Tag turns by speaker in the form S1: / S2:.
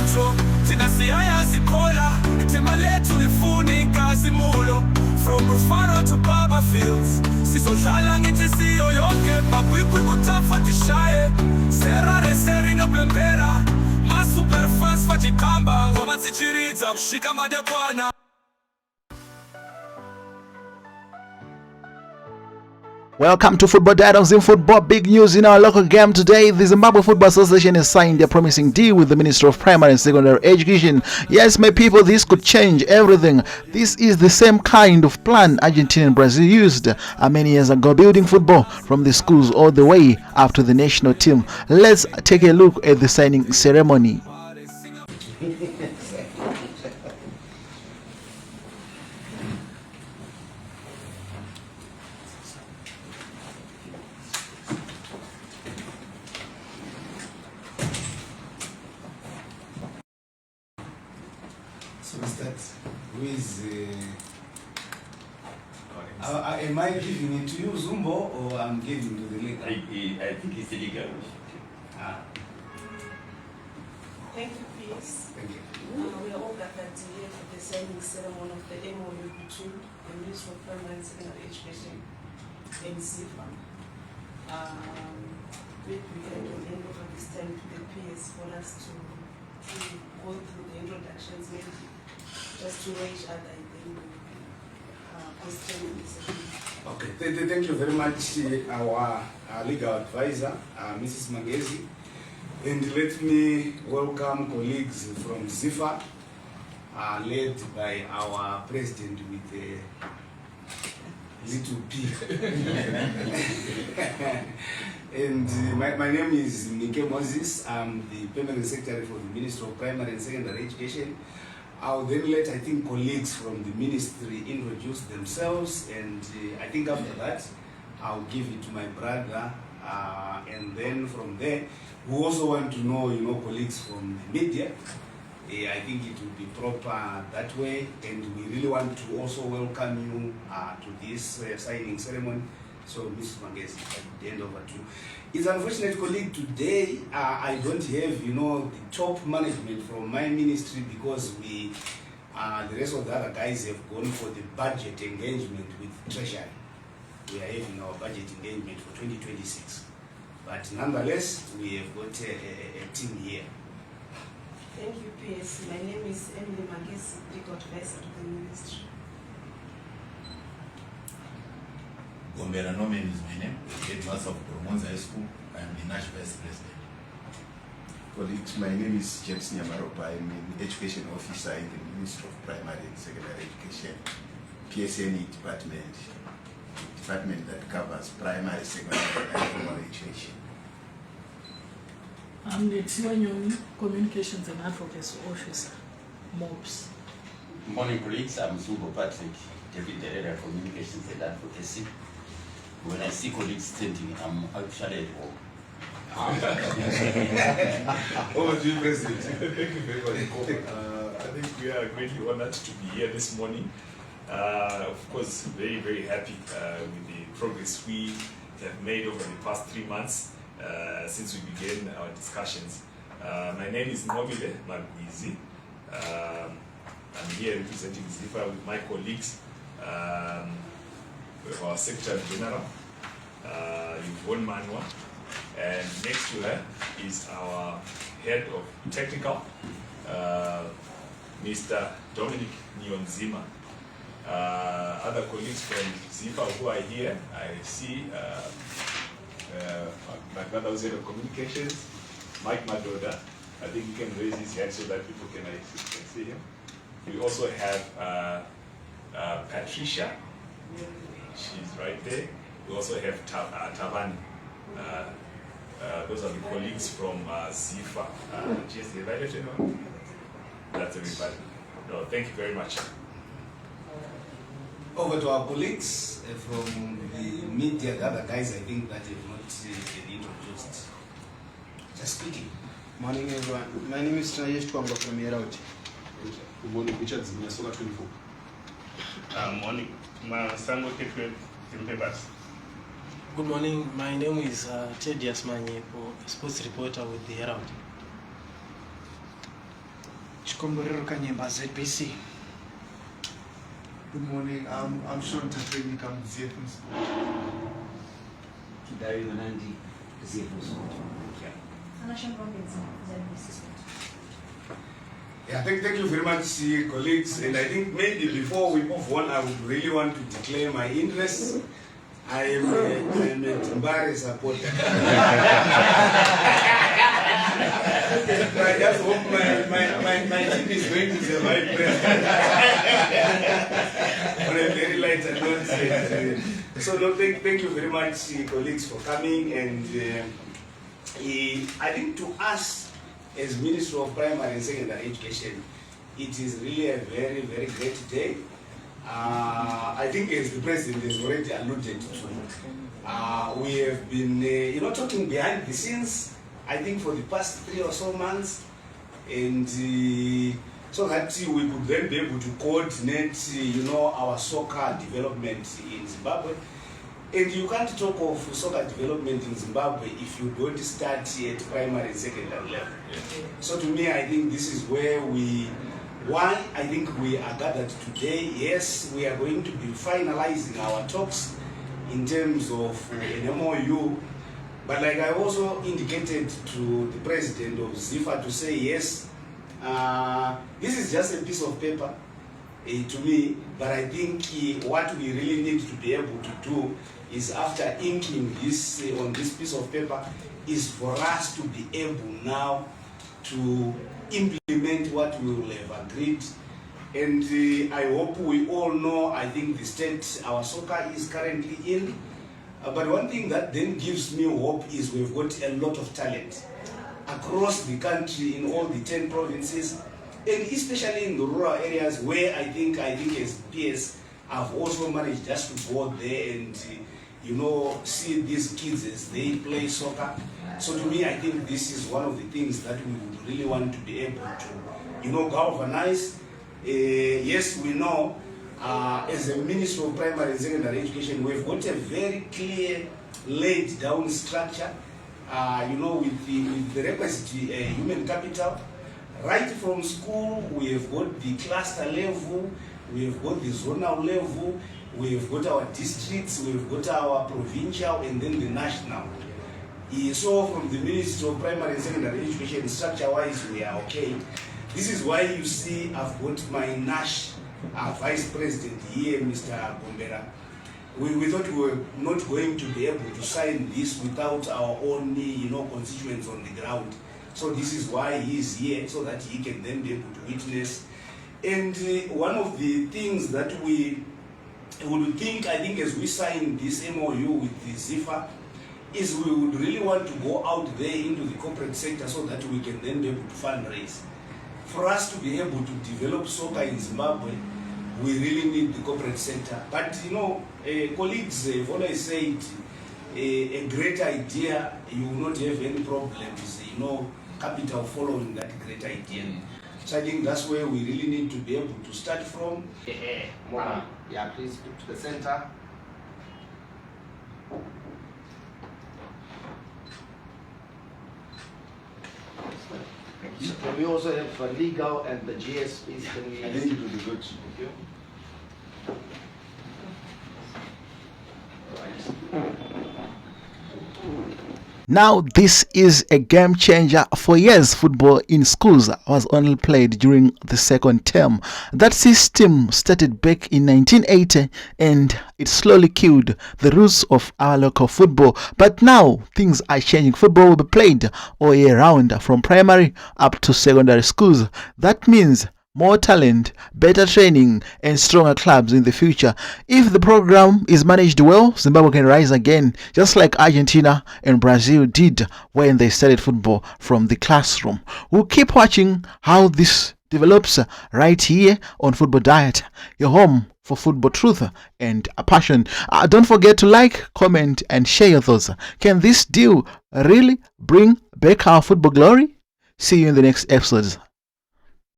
S1: Mutro, Tinasiaya Zipola, Timaletu Ifuni Kasimulo, from Rufaro to Baba Fields, Siso Shalang Itisio Yoke, Papuipu Mutafa Tishaye, Serare Sering of Bembera, Super fast Fajikamba, Wamatsichiriza, Shikamadekwana.
S2: Welcome to Football Dialogues in Football. Big news in our local game today. The Zimbabwe Football Association has signed a promising deal with the Minister of Primary and Secondary Education. Yes, my people, this could change everything. This is the same kind of plan Argentina and Brazil used many years ago, building football from the schools all the way up to the national team. Let's take a look at the signing ceremony.
S3: So who is am I giving it to you, Zumbo, or I'm giving to the league?
S4: I think it's illegal.
S5: Thank you, please.
S3: Thank you.
S5: We are all gathered here for the signing ceremony of the MOU between the Ministry of Primary and Secondary Education and ZIFA. We can hand over this time to the PS for us to go through the introductions, maybe just to know each other and then question this.
S3: Okay, thank you very much, our legal advisor, Mrs. Magezi. And let me welcome colleagues from ZIFA, led by our president with a little P. And my name is Mike Moses. I'm the Permanent Secretary for the Ministry of Primary and Secondary Education. I'll then let, I think, colleagues from the ministry introduce themselves, and I think after that, I'll give it to my brother, and then from there, we also want to know, colleagues from the media. I think it will be proper that way, and we really want to also welcome you to this signing ceremony. So, Mrs. Mangesi, at the end over to you. It's unfortunate, colleague, today I don't have, the top management from my ministry because we, the rest of the other guys have gone for the budget engagement with Treasury. We are having our budget engagement for 2026. But nonetheless, we have got a team here.
S5: Thank you, PS. My name is Emily Magesi, Legal Advisor to the Ministry.
S4: Gombera Nomen is my name, headmaster of Promonza High School. I am the National Vice President.
S6: Colleagues, my name is James Nyamaropa. I am an education officer in the Ministry of Primary and Secondary Education, PSNE department that covers primary, secondary, and formal education.
S7: I'm the Tiwanyoni Communications and Advocacy Officer, MOPS.
S4: Good morning, colleagues. I'm Zumbo Patrick, Deputy Director of Communications and Advocacy. When I see colleagues standing, I'm actually at home.
S3: Over to you, President.
S8: Thank you very much. I think we are greatly honored to be here this morning. Of course, very, very happy with the progress we have made over the past 3 months since we began our discussions. My name is Nobile Magwizi. I'm here representing ZIFA with my colleagues. We have our Secretary General, Yvonne Manwa, and next to her is our Head of Technical, Mr. Dominic Nyonzima. Other colleagues from ZIFA who are here, I see my brother who's Head of Communications, Mike Madoda. I think he can raise his hand so that people can see him. We also have Patricia. She's right there. We also have Tavani. Those are the colleagues from ZIFA. Just the right, that's everybody. No, thank you very much.
S3: Over to our colleagues from the media, the other guys I think that have not been introduced. Just speaking.
S9: Morning everyone. My name is Trajesh Twamba from Yerauti.
S8: Good morning, Richard Minnesota 24.
S10: Morning. Masango Tekwe Zimbabwe.
S9: Good morning. My name is Teddy Asmanye, sports reporter with the Herald. Chikomborero Kanyemba, ZBC.
S6: Good morning, I'm Sean Tatrini, I'm ZIFA.
S11: Kidari Manandi, ZIFA.
S3: Yeah, thank you very much, colleagues. And I think maybe before we move on, I would really want to declare my interest. I am a Zimbabwe supporter. I just hope my team is going to survive President. On a very light and note. So no, thank you very much, colleagues, for coming. And I think to us, as Minister of Primary and Secondary Education, it is really a very, very great day. I think as the President has already alluded to, we have been, talking behind the scenes, I think for the past 3 or so months, and so that we could then be able to coordinate, our soccer development in Zimbabwe. And you can't talk of soccer development in Zimbabwe if you don't start at primary and secondary level. So to me, I think this is where why I think we are gathered today. Yes, we are going to be finalizing our talks in terms of an MOU, but like I also indicated to the President of ZIFA to say, yes, this is just a piece of paper to me, but I think what we really need to be able to do is, after inking this on this piece of paper, is for us to be able now to implement what we will have agreed. And I hope we all know, I think, the state our soccer is currently in. But one thing that then gives me hope is we've got a lot of talent across the country in all the 10 provinces, and especially in the rural areas where I think as PS have also managed just to go there and see these kids as they play soccer. So to me, I think this is one of the things that we would really want to be able to, galvanize. Yes, we know, as a Minister of Primary and Secondary Education, we've got a very clear laid down structure, with the requisite human capital. Right from school, we have got the cluster level, we have got the zonal level, we have got our districts, we have got our provincial, and then the national. So from the Ministry of Primary and Secondary Education, structure-wise, we are okay. This is why you see I've got my NASH Vice President here, Mr. Gombera. We thought we were not going to be able to sign this without our own, constituents on the ground. So this is why he is here, so that he can then be able to witness. And one of the things that we would think, I think, as we sign this MOU with the ZIFA, is we would really want to go out there into the corporate sector so that we can then be able to fundraise. For us to be able to develop soccer in Zimbabwe, we really need the corporate sector. But colleagues have always said, a great idea, you will not have any problems, capital following that great idea. So I think that's where we really need to be able to start from.
S11: Yeah, please put to the center. Can we also have legal and the GSPs?
S6: I think it will be good.
S11: Thank you.
S2: Now, this is a game changer. For years, football in schools was only played during the second term. That system started back in 1980 and it slowly killed the roots of our local football. But now, things are changing. Football will be played all year round from primary up to secondary schools. That means more talent, better training, and stronger clubs in the future. If the program is managed well, Zimbabwe can rise again, just like Argentina and Brazil did when they started football from the classroom. We'll keep watching how this develops right here on Football Diet, your home for football truth and a passion. Don't forget to like, comment, and share your thoughts. Can this deal really bring back our football glory? See you in the next episodes.